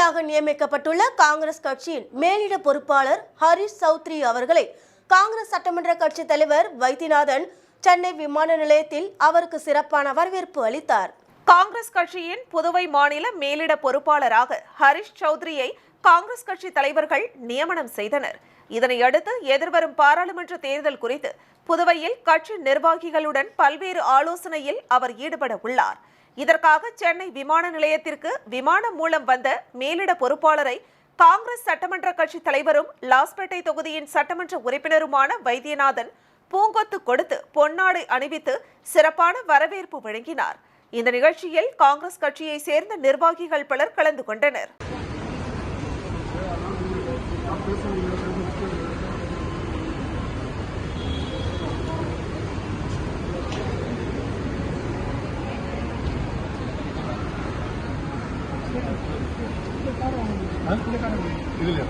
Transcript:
புதிதாக நியமிக்கப்பட்டுள்ள காங்கிரஸ் கட்சியின் மேலிட பொறுப்பாளர் ஹரிஷ் சௌத்ரி அவர்களை காங்கிரஸ் சட்டமன்ற கட்சி தலைவர் வைத்தியநாதன் சென்னை விமான நிலையத்தில் அவருக்கு சிறப்பான வரவேற்பு அளித்தார். காங்கிரஸ் கட்சியின் புதுவை மாநில மேலிட பொறுப்பாளராக ஹரிஷ் சௌத்ரியை காங்கிரஸ் கட்சி தலைவர்கள் நியமனம் செய்தனர். இதனையடுத்து எதிர்வரும் பாராளுமன்ற தேர்தல் குறித்து புதுவையில் கட்சி நிர்வாகிகளுடன் பல்வேறு ஆலோசனையில் அவர் ஈடுபட உள்ளார். இதற்காக சென்னை விமான நிலையத்திற்கு விமானம் மூலம் வந்த மேலிட பொறுப்பாளரை காங்கிரஸ் சட்டமன்ற கட்சி தலைவரும் லாஸ்பேட்டை தொகுதியின் சட்டமன்ற உறுப்பினருமான வைத்தியநாதன் பூங்கொத்து கொடுத்து பொன்னாடை அணிவித்து சிறப்பான வரவேற்பு வழங்கினார். இந்த நிகழ்ச்சியில் காங்கிரஸ் கட்சியை சேர்ந்த நிர்வாகிகள் பலர் கலந்து கொண்டனர். இதுல